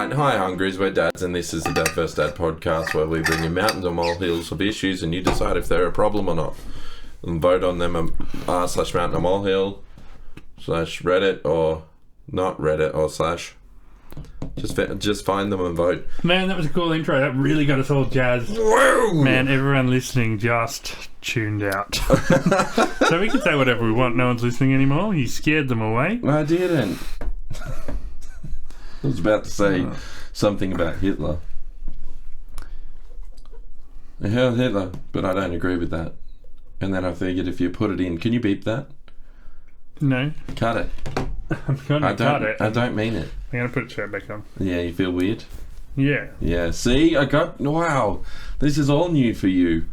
Alright, hi Hungries, we're dads and this is the Dad First Dad podcast where we bring you mountains or molehills of issues and you decide if they're a problem or not. And vote on them r/mountain or molehill /Reddit or not Reddit or / just find them and vote. Man, that was a cool intro. That really got us all jazzed. Whoa! Man, everyone listening just tuned out. So we can say whatever we want. No one's listening anymore. You scared them away. I didn't. I was about to say something about Hitler. Hell Hitler, but I don't agree with that. And then I figured if you put it in, can you beep that? No. Cut it. I'm going to cut it. I don't mean it. I'm going to put it straight back on. Yeah, you feel weird? Yeah. Yeah, see, wow, this is all new for you.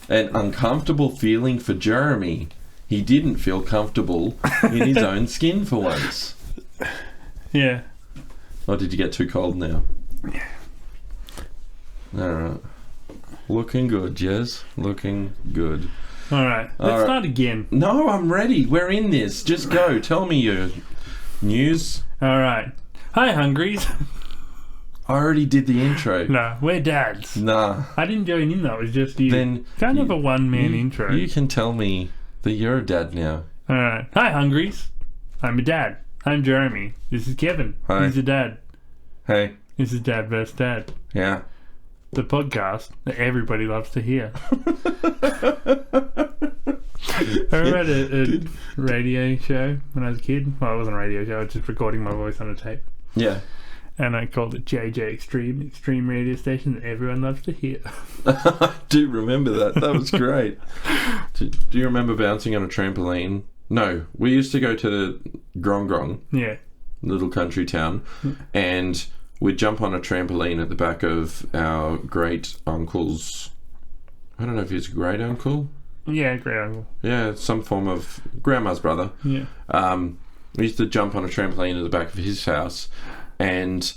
An uncomfortable feeling for Jeremy. He didn't feel comfortable in his own skin for once. Yeah. Or did you get too cold now? Yeah. Alright. Looking good, Jez. Looking good. Alright, let's start again. No, I'm ready. We're in this. Just go. Tell me your news. Alright. Hi, Hungries. I already did the intro. No, we're dads. Nah. I didn't join in though, it was just you. Then kind of a one-man intro. You can tell me that you're a dad now. Alright. Hi, Hungries. I'm a dad. I'm Jeremy. This is Kevin. Hi. He's a dad. Hey. This is Dad vs. Dad. Yeah. The podcast that everybody loves to hear. I read a radio show when I was a kid. Well, it wasn't a radio show. I was just recording my voice on a tape. Yeah. And I called it JJ Extreme radio station that everyone loves to hear. I do remember that. That was great. Do you remember bouncing on a trampoline? No. We used to go to Grong Grong. Yeah. Little country town. And we'd jump on a trampoline at the back of our great uncle's... I don't know if he's a great uncle. Yeah, great uncle. Yeah, some form of grandma's brother. Yeah. We used to jump on a trampoline at the back of his house, and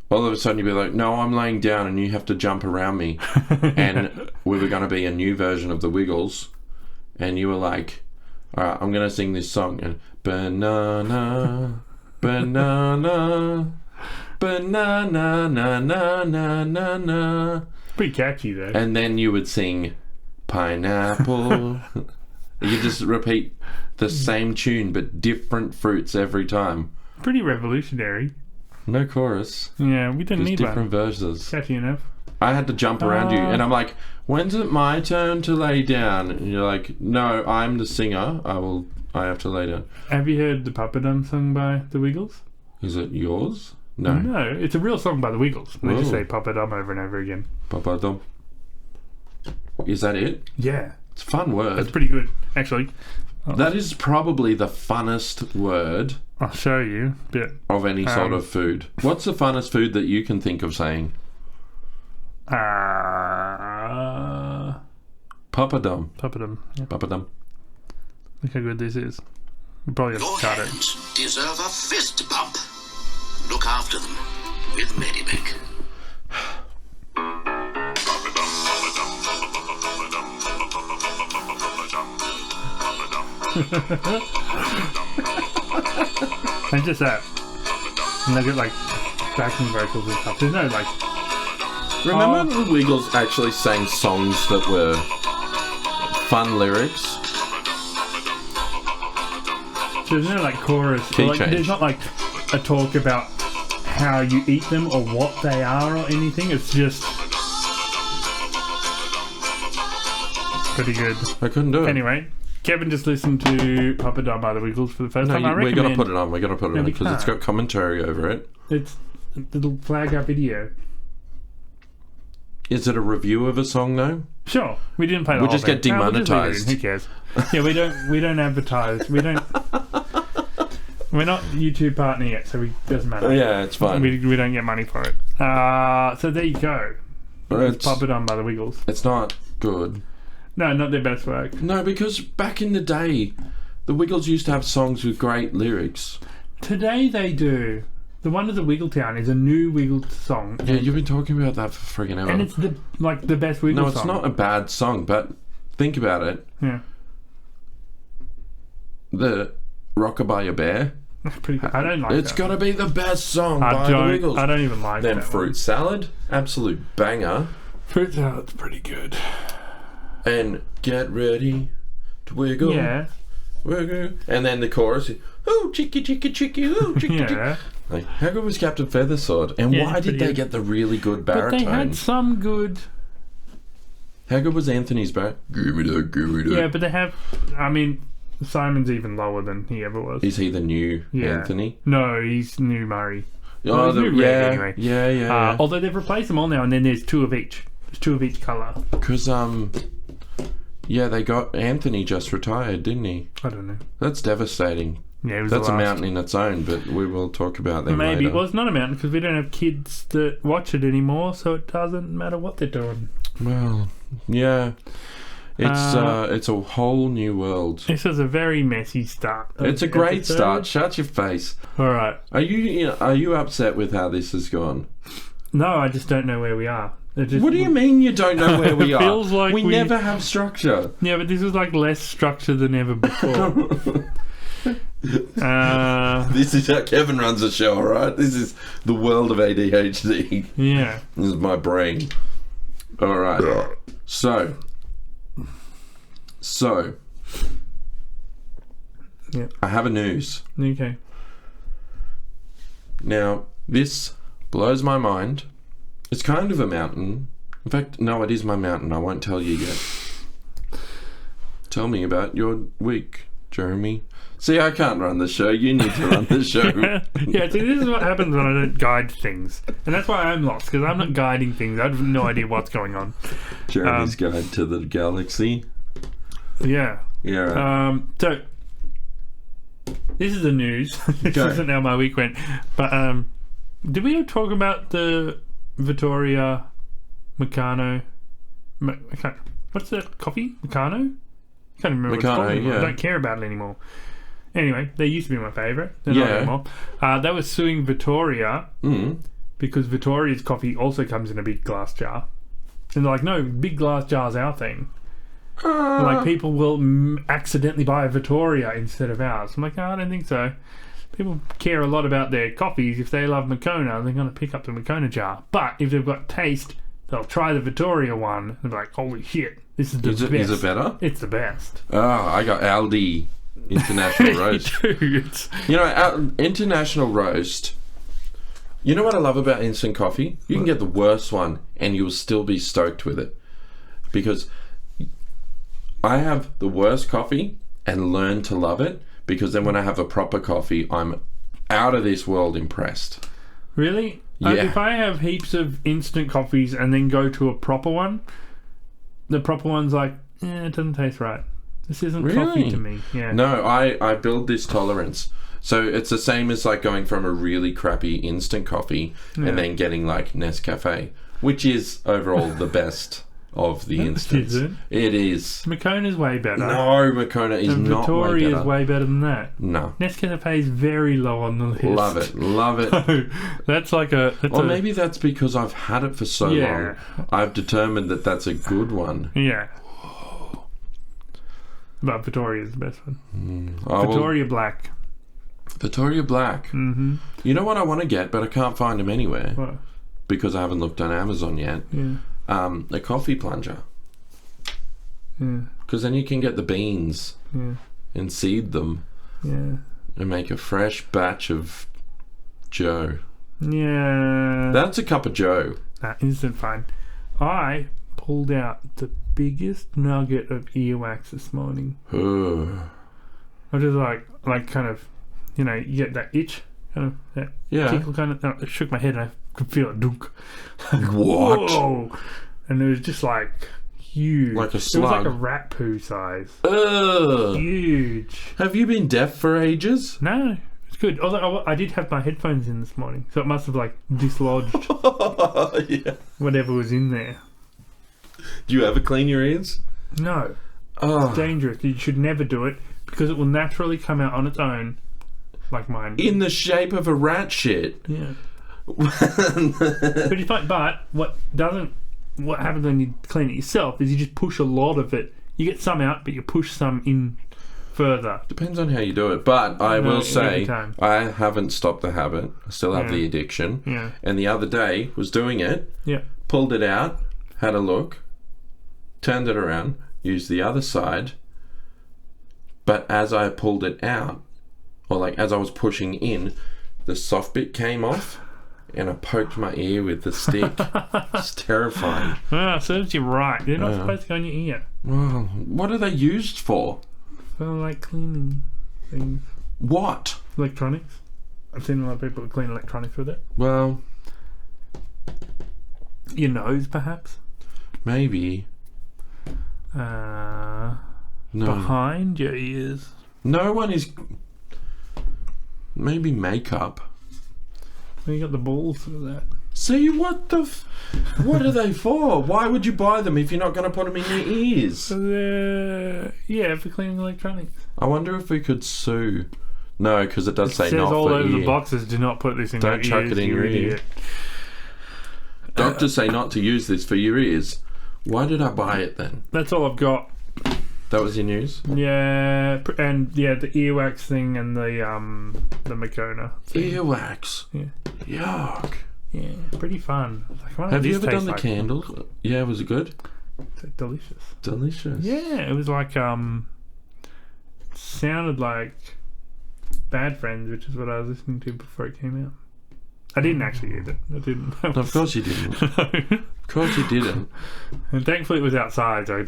all of a sudden you'd be like, no, I'm laying down and you have to jump around me. And we were going to be a new version of the Wiggles, and you were like, all right, I'm going to sing this song, and banana, banana, banana, na na na na na. Pretty catchy though. And then you would sing pineapple. You just repeat the same tune but different fruits every time. Pretty revolutionary. No chorus. Yeah, we didn't Just need different one. verses. Catchy enough. I had to jump around you, and I'm like, when's it my turn to lay down? And you're like, no, I'm the singer. I have to lay down. Have you heard the Papa Dum sung by the Wiggles? Is it yours? No. No, it's a real song by the Wiggles. They just Whoa. say Papa Dum over and over again. Papa Dum. Is that it? Yeah. It's a fun word. That's pretty good, actually. That is probably the funnest word I'll show you a bit. of any sort of food. What's the funnest food that you can think of saying? Papadum. Papadum. Yeah. Papadum. Look how good this is. We probably have Your to cut it. hands deserve a fist bump. Look after them with Medibank. And just that. And they get like backing vocals and stuff. There's no like... Remember the Wiggles actually sang songs that were fun lyrics? There's no like chorus. Key Or, like, change. there's not like a talk about how you eat them or what they are or anything. It's just... pretty good. I couldn't do it. Anyway, Kevin just listened to Papa Dum by the Wiggles for the first time. I we recommend... got to put it on. We got to put it No, on we because it's can't. got commentary over it. It's a little flag up video. Is it a review of a song though? Sure, we didn't play the We'll whole just thing. get No, we'll just leave it demonetised. in. Who cares? Yeah, we don't advertise. We don't. We're not YouTube partner yet, so it doesn't matter. Yeah, it's fine. We don't get money for it. So there you go. It's Papa Dum by the Wiggles. It's not good. No, not their best work. No, because back in the day, the Wiggles used to have songs with great lyrics. Today they do. The Wonders of Wiggletown is a new Wiggle song. Yeah, you've been talking about that for friggin' ever. And it's the best Wiggle No, song. it's not a bad song, but think about it. Yeah. The Rockabye Bear Pretty good. I don't like It's that. got to be the best song I by the Wiggles. don't even like Then that Fruit one. Salad, absolute banger. Fruit salad's pretty good. And Get Ready to Wiggle. Yeah. Wiggle. And then the chorus is, oh, chicky, chicky, chicky, oh, chicky, chicky. Yeah. Like, how good was Captain Feathersword? And Yeah, why did pretty they good. get the really good But baritone? they had some good... How good was Anthony's baritone? Give me that, give me that. Yeah, but they have... I mean, Simon's even lower than he ever was. Is he the new Anthony? No, he's New Murray. Oh, he's New Red anyway. yeah. Although they've replaced them all now, and then there's two of each. There's two of each colour. Because, yeah, they got Anthony just retired, didn't he? I don't know. That's devastating. Yeah, it was That's the a last. mountain in its own, but we will talk about them Maybe. later. Well, it's not a mountain because we don't have kids that watch it anymore, so it doesn't matter what they're doing. Well, yeah. It's a whole new world. This was a very messy start. of It's a the great episode. start. Shut your face. All right. Are you upset with how this has gone? No, I just don't know where we are. It just, What do you mean you don't know where we It are? feels like we we- never have structure. Yeah, but this is like less structure than ever before. This is how Kevin runs a show, alright? This is the world of ADHD. Yeah. This is my brain. Alright. So. Yeah. I have a news. Okay. Now, this blows my mind. It's kind of a mountain. In fact, no, it is my mountain. I won't tell you yet. Tell me about your week, Jeremy. See, I can't run the show. You need to run the show. Yeah, see, this is what happens when I don't guide things. And that's why I'm lost, because I'm not guiding things. I have no idea what's going on. Jeremy's Guide to the Galaxy. Yeah. Yeah. So, this is the news. This Okay. isn't how my week went. But, did we talk about the Vittoria Meccano? What's that coffee? Meccano? I can't remember what it's Meccano, called anymore. yeah. I don't care about it anymore. Anyway, they used to be my favourite. They're not Yeah. anymore. They were suing Vittoria because Vittoria's coffee also comes in a big glass jar. And they're like, no, big glass jar's our thing. Like, people will accidentally buy a Vittoria instead of ours. I'm like, no, I don't think so. People care a lot about their coffees. If they love Moccona, they're going to pick up the Moccona jar. But if they've got taste, they'll try the Vittoria one and be like, holy shit, this is the best. Is it better? It's the best. Oh, I got Aldi International Roast. Dude, You know, International Roast. You know what I love about instant coffee? You can get the worst one and you'll still be stoked with it. Because I have the worst coffee and learn to love it. Because then when I have a proper coffee, I'm out of this world impressed. really? Yeah. If I have heaps of instant coffees and then go to a proper one, the proper one's like, it doesn't taste right. This isn't coffee Really? to me. Yeah. No, I build this tolerance. So it's the same as like going from a really crappy instant coffee and then getting like Nescafe, which is overall the best of the instants. Is it? It is. Mocona's way better. No, Moccona is and not way Vittoria's better. way better than that. No. Nescafe is very low on the list. Love it. Love it. That's like a... That's Or a, maybe that's because I've had it for so Yeah. long. I've determined that that's a good one. Yeah. But Vittoria's the best one. Oh, well, Vittoria Black. Vittoria Black. Mm-hmm. You know what I want to get, but I can't find them anywhere What? because I haven't looked on Amazon yet. Yeah. A coffee plunger. Yeah. Because then you can get the beans Yeah. and seed them Yeah. and make a fresh batch of Joe. Yeah. That's a cup of Joe. Nah, instant fine. I pulled out the biggest nugget of earwax this morning. Ugh. I was just like kind of, you know, you get that itch, kind of, that Yeah. tickle kind of. I shook my head and I could feel it dunk. What? Whoa! And it was just like huge. Like a It was like slug. a rat poo size. Ugh. Huge. Have you been deaf for ages? No, it's good. Although I did have my headphones in this morning, so it must have like dislodged Yeah. whatever was in there. Do you ever clean your ears? No, Oh. dangerous. You should never do it because it will naturally come out on its own, like mine. In the shape of a rat shit. Yeah. But it's like, but what happens when you clean it yourself is you just push a lot of it. You get some out, but you push some in further. Depends on how you do it. But I No, will every say, time. I haven't stopped the habit. I still have Yeah. the addiction. Yeah. And the other day, was doing it, Yeah. pulled it out, had a look, turned it around, used the other side. But as I pulled it out, or like as I was pushing in, the soft bit came off. And I poked my ear with the stick. It's terrifying. Ah, serves you right. They're not supposed to go in your ear. Well, what are they used for? For like cleaning things. What? Electronics. I've seen a lot of people clean electronics with it. Well, Your nose, perhaps. maybe. No. No. Behind your ears. No one is. Maybe makeup. You got the balls for that. See, what what are they for? Why would you buy them if you're not going to put them in your ears? So yeah, for cleaning electronics. I wonder if we could sue. No, because it does It say says not all for over the ear. boxes, do not put this in Don't your chuck ears, it in you your ear. idiot. Doctors say not to use this for your ears. Why did I buy it then? That's all I've got. That was your news? Yeah, and yeah, the earwax thing and the Makona thing. Earwax. Yeah. Yuck. Yeah, pretty fun. Like, what Have does you this ever done taste the like? candles? Yeah, was it good? It's delicious. Delicious. Yeah, it was like sounded like Bad Friends, which is what I was listening to before it came out. I didn't actually eat it. I didn't. No, of course you didn't. Of course you didn't. And thankfully it was outside, so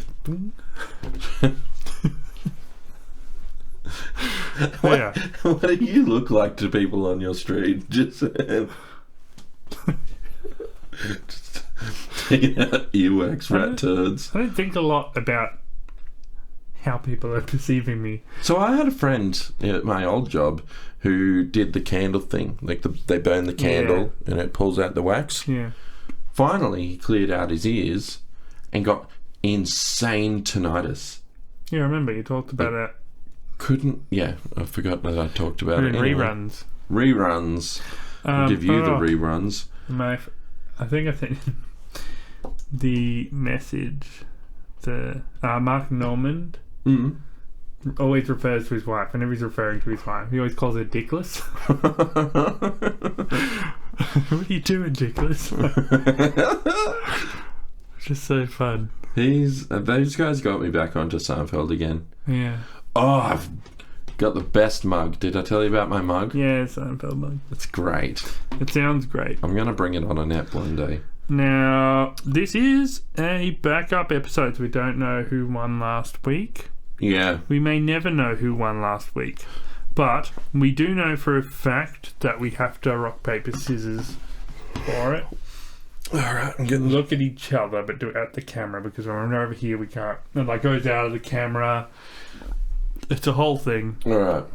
yeah. What do you look like to people on your street? Just taking out earwax rat turds. I don't think a lot about how people are perceiving me. So I had a friend at my old job who did the candle thing. Like they burn the candle and it pulls out the wax. Yeah. Finally, he cleared out his ears and got insane tinnitus. Yeah, I remember you talked about that I forgot that I talked about in it. Anyway. reruns. Reruns. I'll give you the reruns. I think the message to Mark Normand always refers to his wife. Whenever he's referring to his wife, he always calls her Dickless. What are you doing, Dickless? Just so fun. Those guys got me back onto Seinfeld again. Yeah. Oh, I've got the best mug. Did I tell you about my mug? Yeah, Seinfeld mug. It's great. It sounds great. I'm going to bring it on a net one day. Now, this is a backup episode, so we don't know who won last week. Yeah. We may never know who won last week. But we do know for a fact that we have to rock, paper, scissors for it. Alright, I'm getting... Look at each other, but do it at the camera, because when we're over here, we can't. It like goes out of the camera. It's a whole thing. Alright.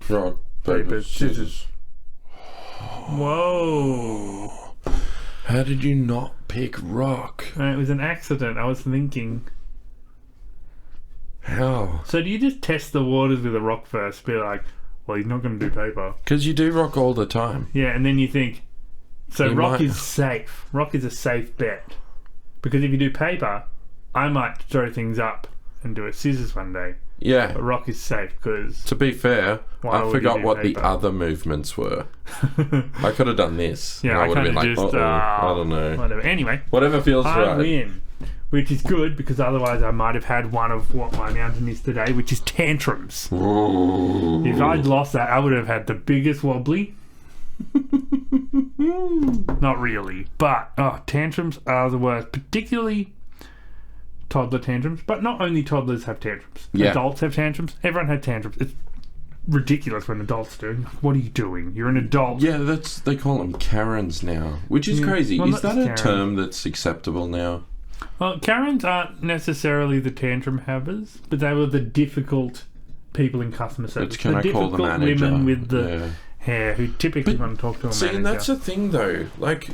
Rock, paper, scissors. Whoa. How did you not pick rock? It was an accident. I was thinking. How? So do you just test the waters with a rock first? Be like, well, he's not going to do paper. Because you do rock all the time. Yeah, and then you think, so You rock might- is safe. Rock is a safe bet. Because if you do paper, I might throw things up and do a scissors one day. Yeah. But rock is safe because... To be fair, Why I would forgot you do what paper? the other movements were. I could have done this. Yeah, and I would have been like, kinda just, I don't know. Whatever. Anyway, Whatever feels I right. win. Which is good because otherwise I might have had one of what my mountain is today, which is tantrums. Ooh. If I'd lost that, I would have had the biggest wobbly. Not really, but tantrums are the worst, particularly toddler tantrums. But not only toddlers have tantrums, Yeah. adults have tantrums. Everyone has tantrums. It's ridiculous when adults do. What are you doing? You're an adult. Yeah, they call them Karens now, which is crazy. Well, Is that a that's term that's acceptable now? Well, Karens aren't necessarily the tantrum havers, but they were the difficult people in customer service. But can I call the difficult manager? women with the Yeah. hair who typically But, want to talk to a See, manager. and that's the thing though. Like,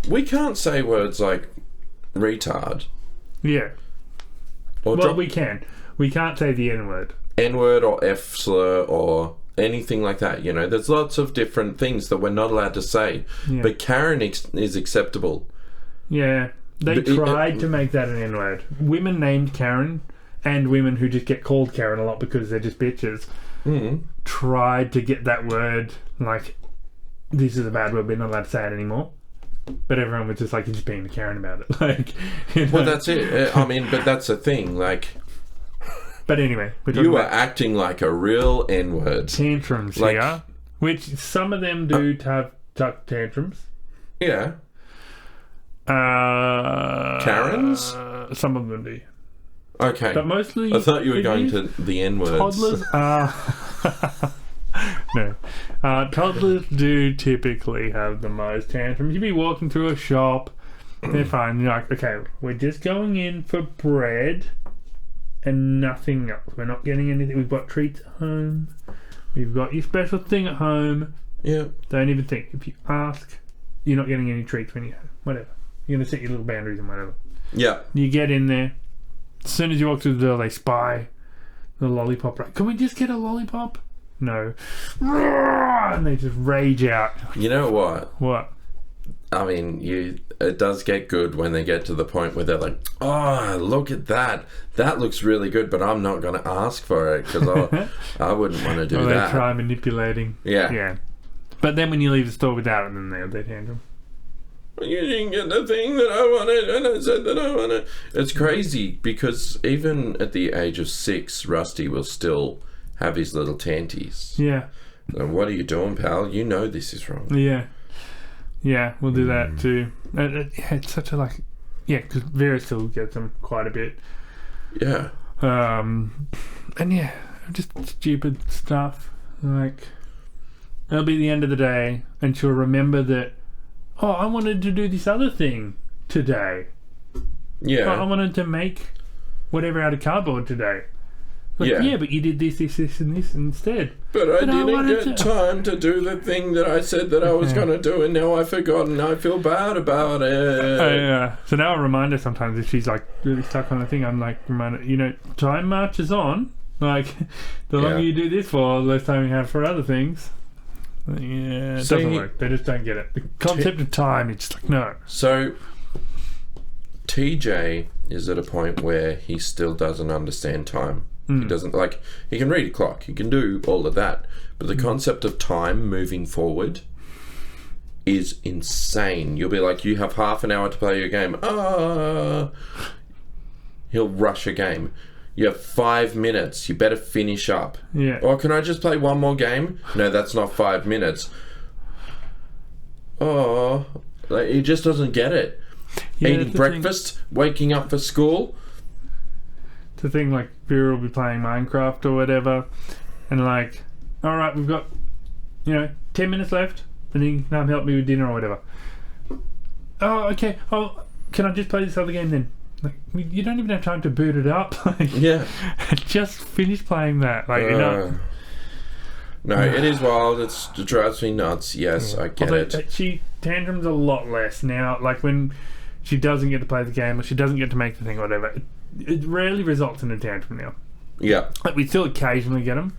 we can't say words like retard Yeah. or Well, drop we can. We can't say the N-word. N-word or F slur or anything like that. You know, there's lots of different things that we're not allowed to say. Yeah. But Karen is acceptable. Yeah. They But tried to make that an N-word. Women named Karen and women who just get called Karen a lot because they're just bitches, tried to get that word, like, this is a bad word, we're not allowed to say it anymore. But everyone was just like, you're just being a Karen about it. Like, you know. Well, that's it. I mean, but that's the thing. Like, but anyway, you were acting like a real N-word. Tantrums here, which some of them do have tantrums. Yeah. Karens? Some of them do. Okay. But mostly... I thought you were going to the N-words. Toddlers are... No. Toddlers do typically have the most tantrums. You'd be walking through a shop, they're fine. You're like, okay, we're just going in for bread and nothing else. We're not getting anything. We've got treats at home. We've got your special thing at home. Yeah. Don't even think. If you ask, you're not getting any treats when you have whatever. You're going to set your little boundaries and whatever. Yeah. You get in there. As soon as you walk through the door, they spy the lollipop. Right? Can we just get a lollipop? No. And they just rage out. You know what? What? I mean, it does get good when they get to the point where they're like, oh, look at that. That looks really good, but I'm not going to ask for it because I wouldn't want to do that. They try manipulating. Yeah. Yeah. But then when you leave the store without it, then they have their tantrum. You didn't get the thing that I wanted, and I said that I wanted. It's crazy because even at the age of 6, Rusty will still have his little tanties. Yeah. So what are you doing, pal? You know this is wrong. Yeah. Yeah, we'll do that too. Yeah, it's such a like... Yeah, because Vera still gets them quite a bit. Yeah. And yeah, just stupid stuff. Like, it'll be the end of the day, and she'll remember that, oh, I wanted to do this other thing today. Yeah. I wanted to make whatever out of cardboard today. Like, Yeah. Yeah, but you did this, and this instead. But I didn't wanted get time to do the thing that I said that I was going to do, and now I've forgotten. I feel bad about it. So now I remind her sometimes if she's like really stuck on a thing, I'm like, remind her, you know, time marches on. Like, the longer you do this for, the less time you have for other things. Yeah, it doesn't work. They just don't get it. The concept of time, it's just like, no. So, TJ is at a point where he still doesn't understand time. He doesn't, like, he can read a clock, he can do all of that, but the concept of time moving forward is insane. You'll be like, you have half an hour to play your game. He'll rush a game. You have 5 minutes, you better finish up. Yeah. Or can I just play one more game? No, that's not 5 minutes. Oh, like, he just doesn't get it. Eating breakfast, waking up for school. The thing, like, Vera will be playing Minecraft or whatever, and like, alright, we've got, 10 minutes left, and you can come help me with dinner or whatever. Oh, okay. Oh, can I just play this other game then? Like, you don't even have time to boot it up. Like, Yeah. just finish playing that. Like, No, it is wild. It drives me nuts. Yes, I get it. She tantrums a lot less now. Like, when she doesn't get to play the game or she doesn't get to make the thing or whatever, it rarely results in a tantrum now. Yeah. Like, we still occasionally get them.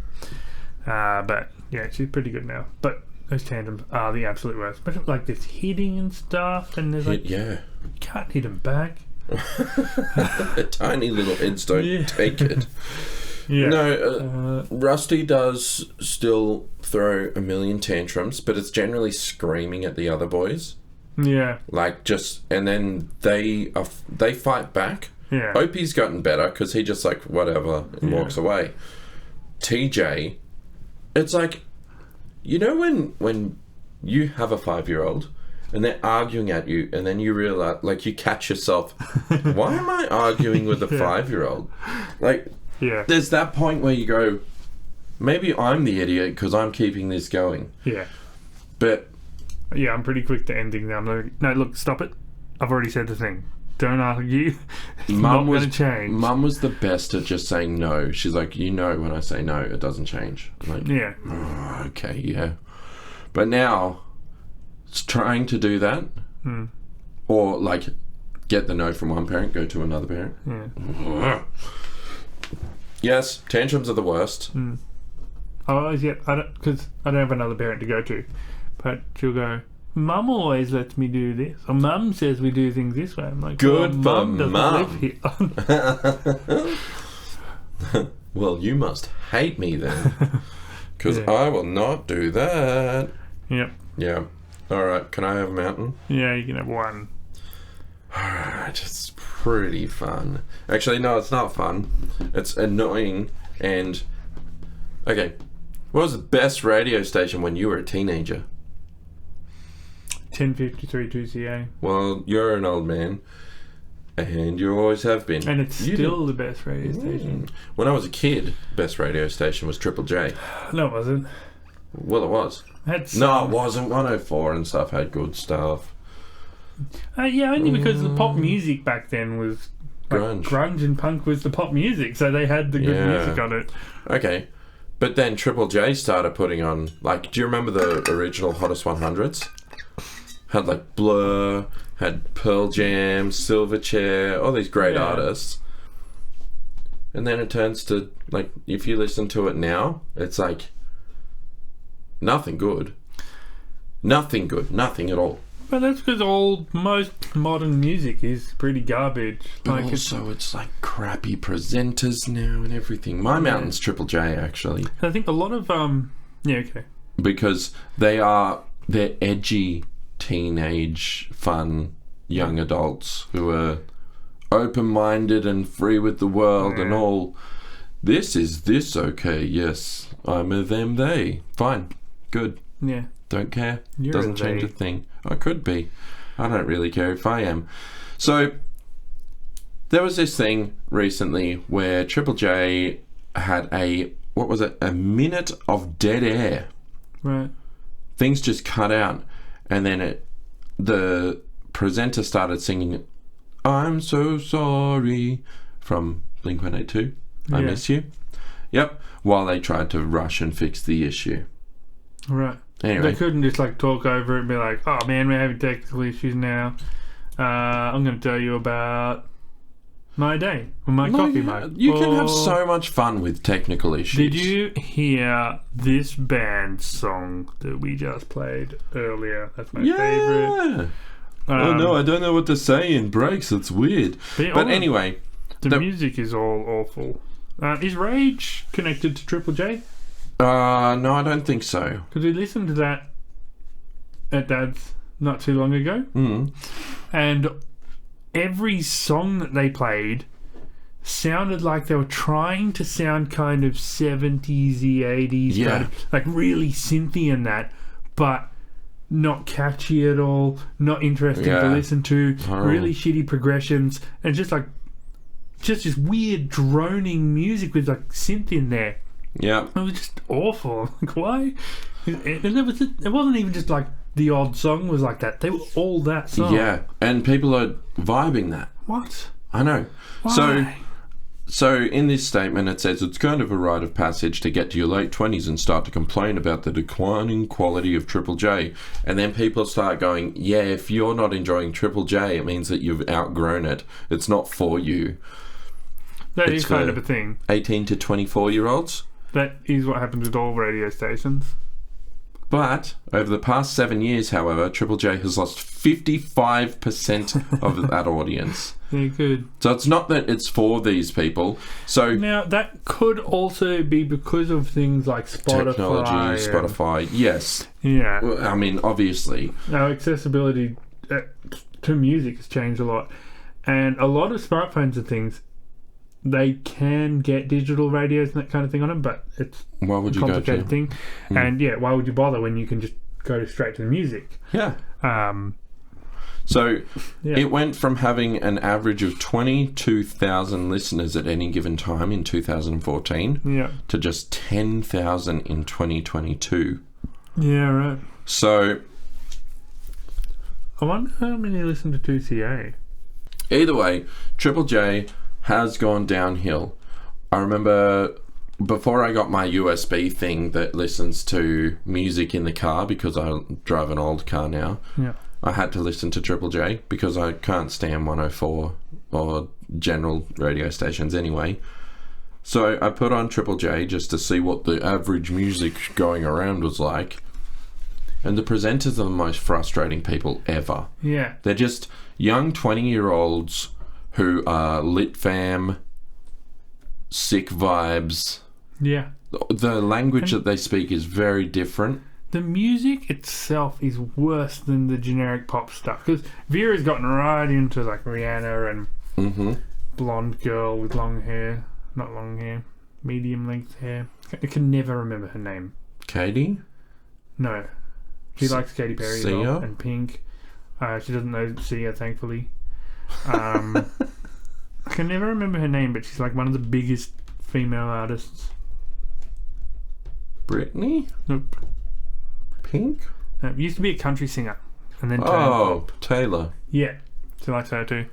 But, yeah, she's pretty good now. But those tantrums are the absolute worst. Especially, like, this hitting and stuff. And there's, like, Yeah. You can't hit them back. Tiny little heads don't take it. Yeah. No, Rusty does still throw a million tantrums, but it's generally screaming at the other boys. Yeah. Like, just, and then they fight back. Yeah. Opie's gotten better because he just like whatever and walks away. TJ, it's like, when you have a 5-year-old and they're arguing at you, and then you realize, like, you catch yourself, why am I arguing with a 5-year-old? Like, there's that point where you go, maybe I'm the idiot because I'm keeping this going. Yeah. But yeah, I'm pretty quick to end things now. I'm like, no, look, stop it. I've already said the thing. Don't argue. It's not going to change. Mum was the best at just saying no. She's like, when I say no, it doesn't change. I'm like, yeah. Oh, okay, yeah. But now, it's trying to do that, or like get the no from one parent, go to another parent. Yeah. Yes, tantrums are the worst. Oh, yeah, because I don't have another parent to go to, but she'll go, Mum always lets me do this, or Mum says we do things this way. I'm like, good well, for Mum doesn't live here. Well, you must hate me then. Because Yeah. I will not do that. Yep. Yeah. Alright, can I have a mountain? Yeah, you can have one. Alright, it's pretty fun. Actually, no, it's not fun. It's annoying and... Okay. What was the best radio station when you were a teenager? 1053 2CA. Well, you're an old man. And you always have been. And it's You still the best radio station. When I was a kid, best radio station was Triple J. No, it wasn't. Well, it was. Had some, No, it wasn't. 104 and stuff had good stuff. yeah, only because the pop music back then was like, Grunge. grunge and punk was the pop music, so they had the good Yeah. music on it. Okay. But then Triple J started putting on, like, do you remember the original Hottest 100s? Had, like, Blur, had Pearl Jam, Silverchair, all these great Yeah. artists. And then it turns to, like, if you listen to it now, it's like, nothing good. Nothing good. Nothing at all. But that's because most modern music is pretty garbage. But Like also, it's like crappy presenters now and everything. My mountain's Triple J, actually. I think a lot of yeah, okay. Because they're edgy, teenage, fun, young adults who are open-minded and free with the world and all. This is this okay? Yes, I'm a them, they. Fine. Good. Yeah. Don't care. You're Doesn't a change they. a thing. I could be. I don't really care if I am. So, there was this thing recently where Triple J had a minute of dead air. Right. Things just cut out, and then the presenter started singing "I'm so sorry" from Blink-182. I Yeah. miss you. Yep. While they tried to rush and fix the issue. Right. Anyway. They couldn't just like talk over it and be like, "Oh man, we're having technical issues now. I'm going to tell you about my day or my coffee mug." You can have Or, so much fun with technical issues. Did you hear this band's song that we just played earlier? That's my favorite. Oh no, I don't know what to say in breaks. It's weird. But anyway, the music is all awful. Is Rage connected to Triple J? no, I don't think so. Because we listened to that at Dad's not too long ago, and every song that they played sounded like they were trying to sound kind of 70s-y, 80s, Yeah. kind of, like really synthy and that, but not catchy at all, not interesting to Yeah. listen to, Horrible. really shitty progressions, and just this weird droning music with like synth in there. Yeah. It was just awful. Like, why? And it wasn't even just like the odd song was like that. They were all that song. Yeah, and people are vibing that. What? I know. Why? So in this statement it says it's kind of a rite of passage to get to your late 20s and start to complain about the declining quality of Triple J. And then people start going, yeah, if you're not enjoying Triple J, it means that you've outgrown it. It's not for you. That It's is kind for of a thing. 18 to 24-year-olds. That is what happens with all radio stations. But over the past 7 years, however, Triple J has lost 55% of that audience. Yeah, good. So it's not that it's for these people. So Now, that could also be because of things like Spotify. technology, and- Spotify, yes. Yeah. Well, I mean, obviously. Our accessibility to music has changed a lot. And a lot of smartphones and things, they can get digital radios and that kind of thing on them, but it's Why would a you go complicated to? thing. And yeah, why would you bother when you can just go straight to the music? Yeah. So Yeah. it went from having an average of 22,000 listeners at any given time in 2014 Yeah. to just 10,000 in 2022. Yeah, right. So I wonder how many listen to 2CA. either way, Triple J has gone downhill. I remember before I got my USB thing that listens to music in the car, because I drive an old car now, Yeah. I had to listen to Triple J because I can't stand 104 or general radio stations anyway. So I put on Triple J just to see what the average music going around was like. And the presenters are the most frustrating people ever. Yeah. They're just young 20-year-olds who are lit fam, sick vibes. Yeah. The language that they speak is very different. The music itself is worse than the generic pop stuff, because Vera's gotten right into like Rihanna and blonde girl with long hair, not long hair, medium length hair. I can never remember her name. Katie? No, she likes Katy Perry as Sia? well, and Pink. She doesn't know Sia, thankfully. I can never remember her name, but she's like one of the biggest female artists. Britney? Nope. Pink? Used to be a country singer, and then turned Oh, Taylor. Yeah, she likes her too.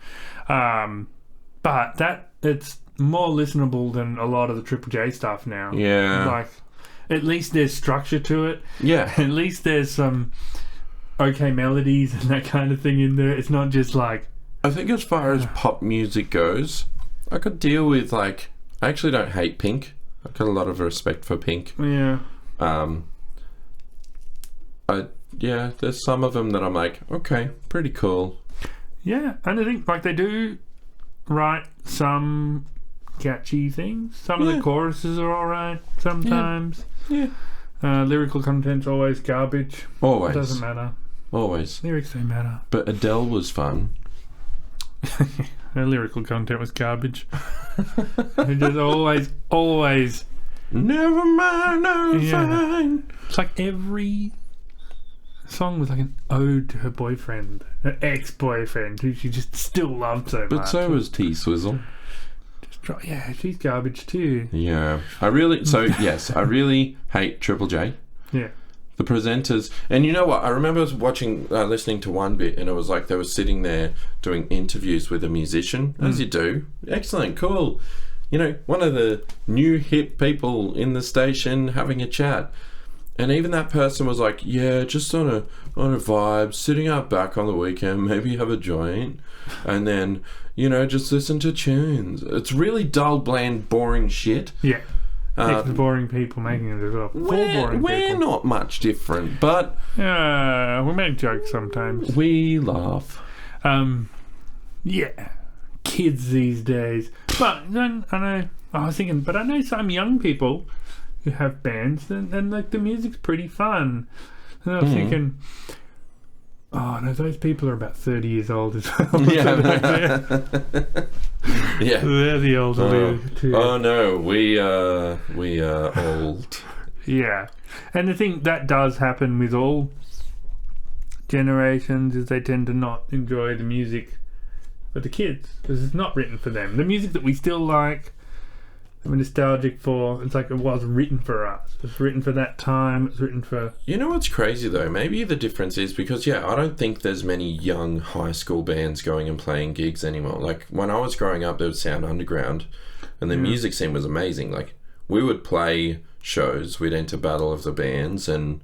But it's more listenable than a lot of the Triple J stuff now. Yeah. Like, at least there's structure to it. Yeah. At least there's some okay melodies and that kind of thing in there. It's not just like... I think as far as pop music goes, I could deal with, like... I actually don't hate Pink. I've got a lot of respect for Pink. Yeah. Yeah, there's some of them that I'm like, okay, pretty cool. Yeah, and I think like they do write some catchy things. Some of the choruses are alright sometimes. Yeah. Lyrical content's always garbage. Always. It doesn't matter. Always. Lyrics don't matter. But Adele was fun. Her lyrical content was garbage. It just always... Never mind, I'm fine. It's like every song was like an ode to her boyfriend, her ex-boyfriend, who she just still loved so much. But so was T-Swizzle. Yeah, she's garbage too. Yeah. I really hate Triple J. Yeah. The presenters, and you know what? I remember listening to one bit, and it was like they were sitting there doing interviews with a musician, as you do. Excellent, cool. You know, one of the new hip people in the station having a chat. And even that person was like, yeah, just on a vibe, sitting out back on the weekend, maybe have a joint, and then, you know, just listen to tunes. It's really dull, bland, boring shit. Yeah. It's boring people making it as well. We're not much different, but... we make jokes sometimes. We laugh. Yeah. Kids these days. But then, I know some young people who have bands and like the music's pretty fun. And I was thinking, oh no, those people are about 30 years old as well. Yeah. Yeah. They're the older too. Oh no, we are old. Yeah. And the thing that does happen with all generations is they tend to not enjoy the music for the kids because it's not written for them. The music that we still like, we're nostalgic for, it's like it was written for us. It's written for that time. It's written for... You know what's crazy though? Maybe the difference is because, I don't think there's many young high school bands going and playing gigs anymore. Like when I was growing up, there was Sound Underground and the music scene was amazing. Like we would play shows, we'd enter Battle of the Bands and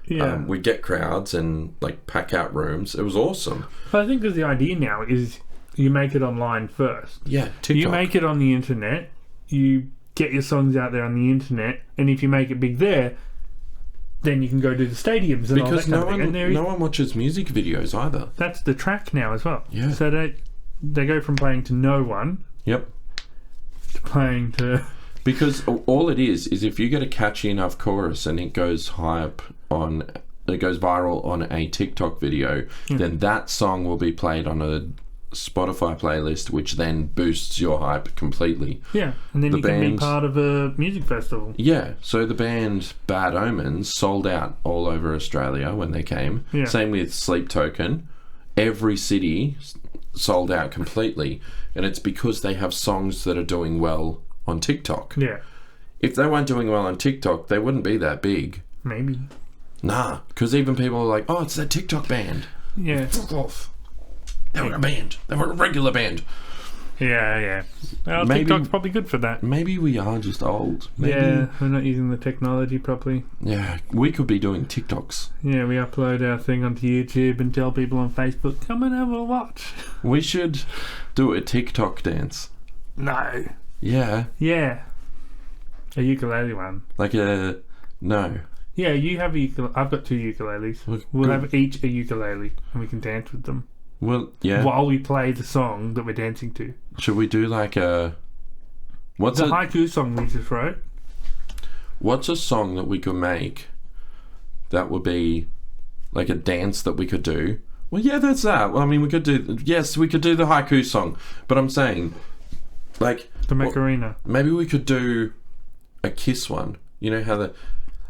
we'd get crowds and like pack out rooms. It was awesome. But I think that the idea now is you make it online first. Yeah, TikTok. You make it on the internet. You get your songs out there on the internet, and if you make it big there, then you can go to the stadiums and because all that kind of thing. no one watches music videos either. That's the track now as well. Yeah. So they go from playing to no one. Yep. To playing to... Because all it is if you get a catchy enough chorus and it goes viral on a TikTok video, then that song will be played on a Spotify playlist, which then boosts your hype completely. Yeah, and then you can be part of a music festival. Yeah, so the band Bad Omens sold out all over Australia when they came. Yeah. Same with Sleep Token. Every city sold out completely, and it's because they have songs that are doing well on TikTok. Yeah. If they weren't doing well on TikTok, they wouldn't be that big. Maybe. Nah, because even people are like, oh, it's that TikTok band. Yeah. Fuck off. They were a band. They were a regular band. Yeah. Well, TikTok's probably good for that. Maybe we are just old. Yeah, we're not using the technology properly. Yeah, we could be doing TikToks. Yeah, we upload our thing onto YouTube and tell people on Facebook, come and have a watch. We should do a TikTok dance. No. Yeah. Yeah. A ukulele one. No. Yeah, you have a ukulele. I've got 2 ukuleles. We'll have each a ukulele and we can dance with them. Well, yeah. While we play the song that we're dancing to. Should we do like a What's The a haiku song we just wrote. What's a song that we could make that would be like a dance that we could do? Well, yeah, that's that. Well, I mean, we could do the haiku song, but I'm saying, like, The Macarena. maybe we could do a Kiss one. You know how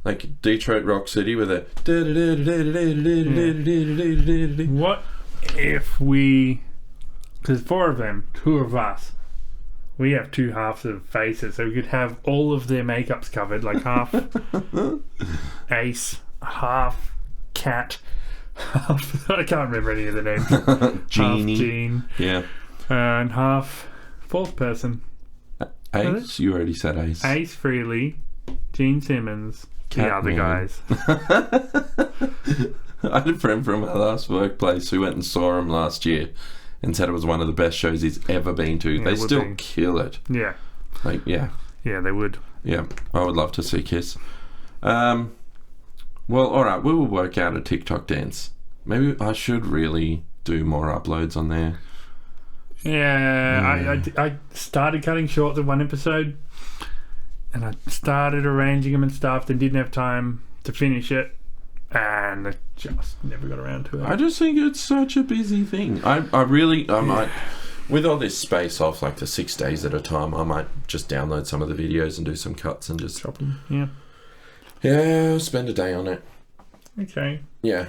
like Detroit Rock City with a. What if we... Because 4 of them, 2 of us, we have 2 halves of faces, so we could have all of their makeups covered, like half Ace, half Cat, half... I can't remember any of the names. Genie. Half Gene. Yeah. And half fourth person. Ace? You already said Ace. Ace Frehley, Gene Simmons, the other Catman. guys. I had a friend from my last workplace who went and saw him last year and said it was one of the best shows he's ever been to. Yeah, They it would still be. kill it. Yeah. Like, yeah. Yeah, they would. Yeah. I would love to see Kiss. Well, alright, we will work out a TikTok dance. Maybe I should really do more uploads on there. Yeah, I started cutting short the one episode, and I started arranging them and stuff, and didn't have time to finish it, and I just never got around to it. I just think it's such a busy thing. I might, with all this space off, like the 6 days at a time, I might just download some of the videos and do some cuts and just Chop them. Yeah. Yeah, spend a day on it. Okay. Yeah.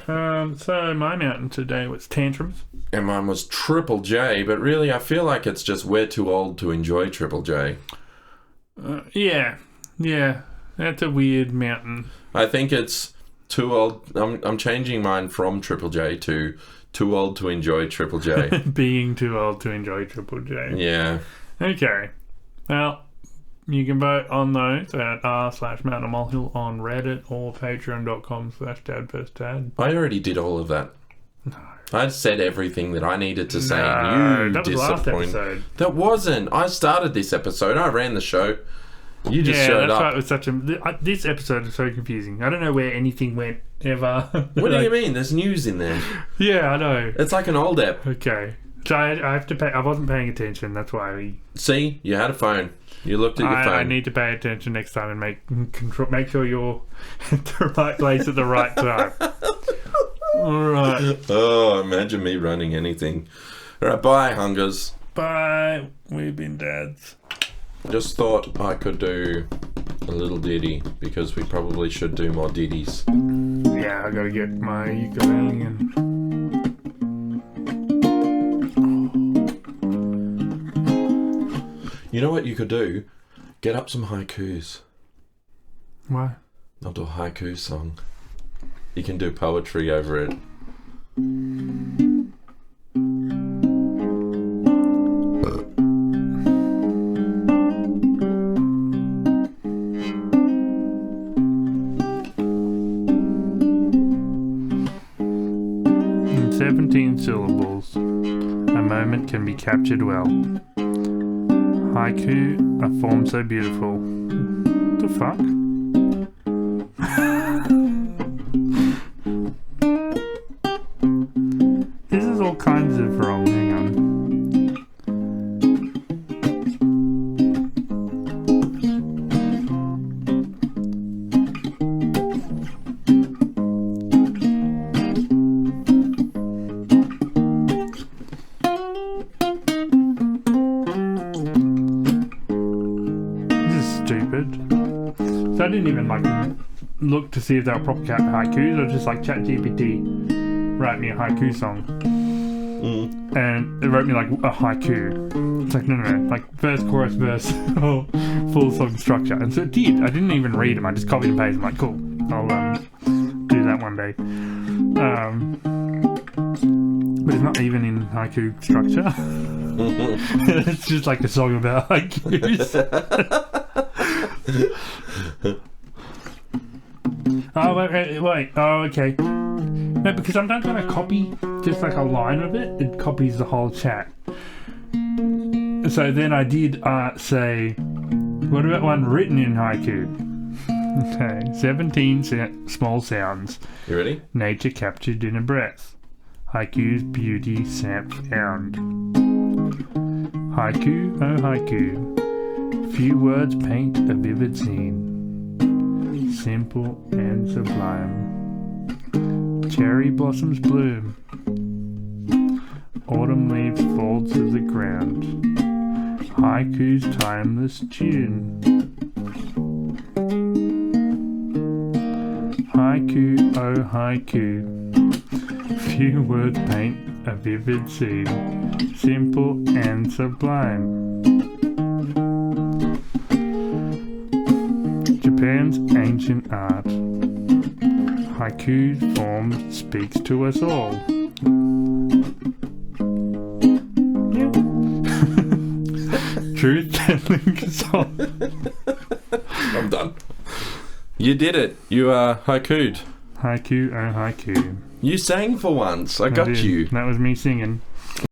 So my mountain today was tantrums. And mine was Triple J, but really I feel like it's just we're too old to enjoy Triple J. Yeah. That's a weird mountain. I think it's too old. I'm changing mine from Triple J to too old to enjoy Triple J. Being too old to enjoy Triple J. Yeah. Okay. Well, you can vote on those at r/mountainmolehill on Reddit or patreon.com/dadfirstdad. I already did all of that. No. I said everything that I needed to say. No, You that was last disappointed. episode. That wasn't. I started this episode. I ran the show. You just showed that's up. why it was such a... This episode is so confusing. I don't know where anything went ever. What do you mean? There's news in there. Yeah, I know. It's like an old ep. Okay. So I have to pay... I wasn't paying attention. That's why See, you had a phone. You looked at your phone. I need to pay attention next time and make sure you're at the right place at the right time. Alright. Oh, imagine me running anything. Alright, bye, Hungers. Bye. We've been dads. Just thought I could do a little ditty because we probably should do more ditties. Yeah, I gotta get my ukulele and... You know what you could do? Get up some haikus. Why? I'll do a haiku song. You can do poetry over it. 17 syllables. A moment can be captured well. Haiku, a form so beautiful. The fuck? This is all kinds of wrong. Hang on. So I didn't even look to see if they were proper haikus. I was just like, ChatGPT, write me a haiku song. And it wrote me like a haiku. It's like, no, like verse, chorus, verse, full song structure. And so it did. I didn't even read them. I just copied and pasted. I'm like, cool, I'll do that one day. But it's not even in haiku structure. It's just like a song about haikus. Oh, wait. Oh, okay. No, because sometimes when I copy just like a line of it, it copies the whole chat. So then I did say, what about one written in haiku? Okay, 17 small sounds. You ready? Nature captured in a breath. Haiku's beauty found. Haiku, oh haiku. Few words paint a vivid scene, simple and sublime. Cherry blossoms bloom, autumn leaves fall to the ground. Haiku's timeless tune. Haiku, oh haiku. Few words paint a vivid scene, simple and sublime. Japan's ancient art. Haiku's form speaks to us all. Truth-telling song. I'm done. You did it. You haiku'd. Haiku, oh haiku. You sang for once. I got did. you. That was me singing.